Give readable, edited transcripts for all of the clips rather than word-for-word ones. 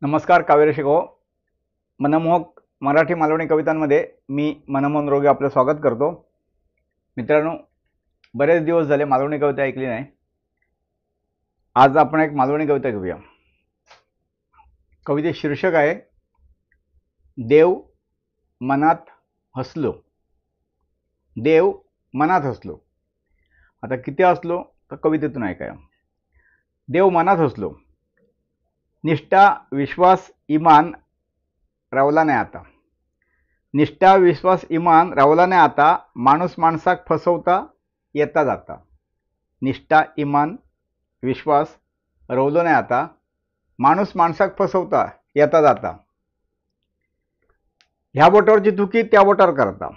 नमस्कार. कावेरी शिको मनमोहक मराठी मालवणी कवितांमध्ये मी मनमोहन रोगे आपलं स्वागत करतो. मित्रांनो, बरेच दिवस झाले मालवणी कविता ऐकली नाही. आज आपण एक मालवणी कविता घेऊया. कविते शीर्षक आहे देव मनात हसलो. देव मनात हसलो. आता किती हसलो तर कवितेतून ऐकाया. देव मनात हसलो. निष्ठा विश्वास इमान रावला नाही आता. निष्ठा विश्वास इमान रावला नाही आता. माणूस माणसाक फसवता येता जाता. निष्ठा इमान विश्वास रवलो नाही आता. माणूस माणसाक फसवता येता जाता. ह्या बोटावरची थुकी त्या बोटावर करता.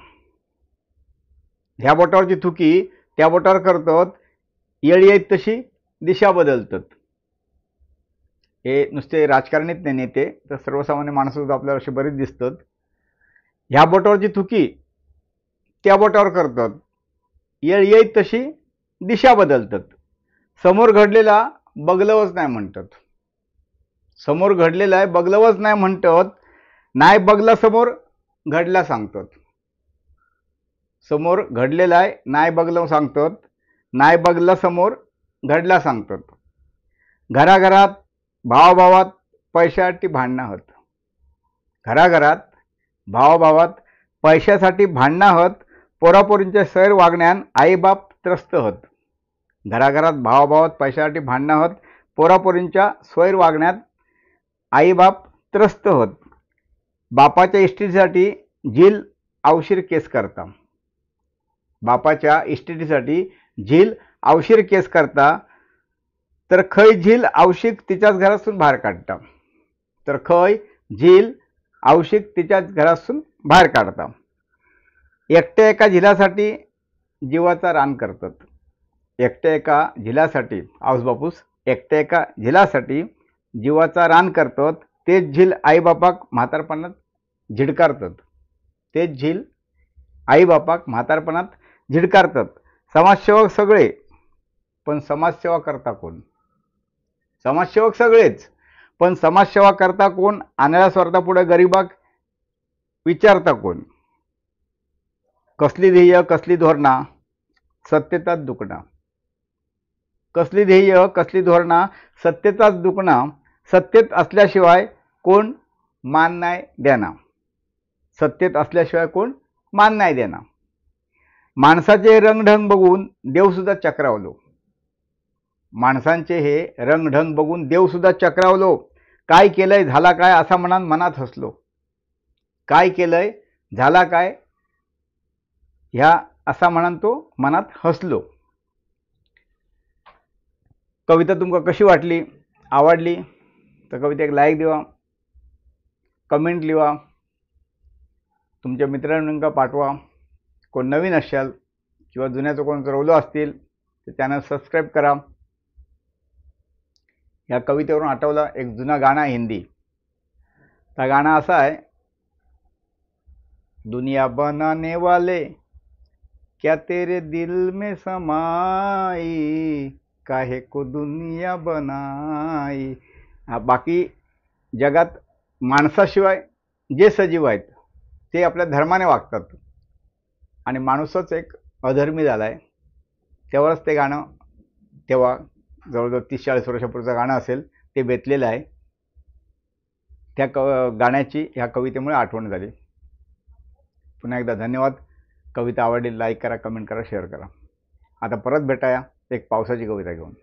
ह्या बोटावरची थुकी त्या बोटावर करतात. येळ येत तशी दिशा बदलतात. हे नुसते राजकारणीच नाही, नेते तर सर्वसामान्य माणसं सुद्धा आपल्याला अशी बरीच दिसतात. ह्या बोटावरची थुकी त्या बोटावर करतात. येळ येत तशी दिशा बदलतात. समोर घडलेला बगलवच नाही म्हणतात. समोर घडलेला आहे बगलवच नाही म्हणतात. नाही बगला समोर घडला सांगतात. समोर घडलेला आहे नाही बगलव सांगतात. नाही बगला समोर घडला सांगतात. घराघरात भावाभावात पैशासाठी भांडणं होत. घराघरात भावाभावात पैशासाठी भांडणं होत. पोरापोरींच्या सैर वागण्यान आईबाप त्रस्त होत. घराघरात भावाभावात पैशासाठी भांडणं होत. पोरापोरींच्या सैर वागण्यात आईबाप त्रस्त होत. बापाच्या इस्टेटीसाठी झील अवशीर केस करता. बापाच्या इस्टेटीसाठी झील अवशीर केस करता. तर खय झील आवशिक तिच्याच घरातून बाहेर काढता. तर खय झील आवशिक तिच्याच घरातून बाहेर काढता. एकट्या एका झिलासाठी जीवाचा रान करतात. एकट्या एका झिलासाठी आऊस बापूस एकट्या एका झिलासाठी जीवाचा रान करतात. तेच झील आईबापाक म्हातारपणात झिडकारतात. तेच झील आईबापाक म्हातारपणात झिडकारतात. समाजसेवक सगळे पण समाजसेवा करता कोण. समाजसेवक सगळेच पण समाजसेवा करता कोण. आणाऱ्या स्वार्थापुढे गरीबाक विचारता कोण. कसली ध्येय कसली धोरणा सत्यताच दुखणा. कसली ध्येय कसली धोरणा सत्यताच दुखणा. सत्तेत असल्याशिवाय कोण मान नाही देना. सत्तेत असल्याशिवाय कोण मान नाही देना. माणसाचे रंगढंग बघून देवसुद्धा चक्रावलो. माणसांचे हे रंगढंग बघून देवसुद्धा चक्रावलो. काय केलंय झाला काय असा मनात हसलो. काय केलंय झाला काय ह्या असा म्हणान तो मनात हसलो. कविता तुमका कशी वाटली, आवडली तर कवितेक लाईक देवा, कमेंट लिहा, तुमच्या मित्रांना पाठवा. कोण नवीन असाल किंवा जुन्याचं कोण रवलो असतील तर चॅनल सबस्क्राईब करा. या कवितेवरून आठवला एक जुना गाणं आहे हिंदी. त्या गाणं असं आहे, दुनिया बनाने वाले क्या तेरे दिल में समाई, काहे को दुनिया बनाई. बाकी जगात माणसाशिवाय जे सजीव आहेत ते आपल्या धर्माने वागतात आणि माणूसच एक अधर्मी झाला आहे. तेव्हाच ते गाणं, तेव्हा जवळजवळ 30-40 वर्षापूर्वीचं गाणं असेल ते बेतलेलं आहे. त्या गाण्याची ह्या कवितेमुळे आठवण झाली. पुन्हा एकदा धन्यवाद. कविता आवडली लाईक करा, कमेंट करा, शेअर करा. आता परत भेटाया एक पावसाची कविता घेऊन.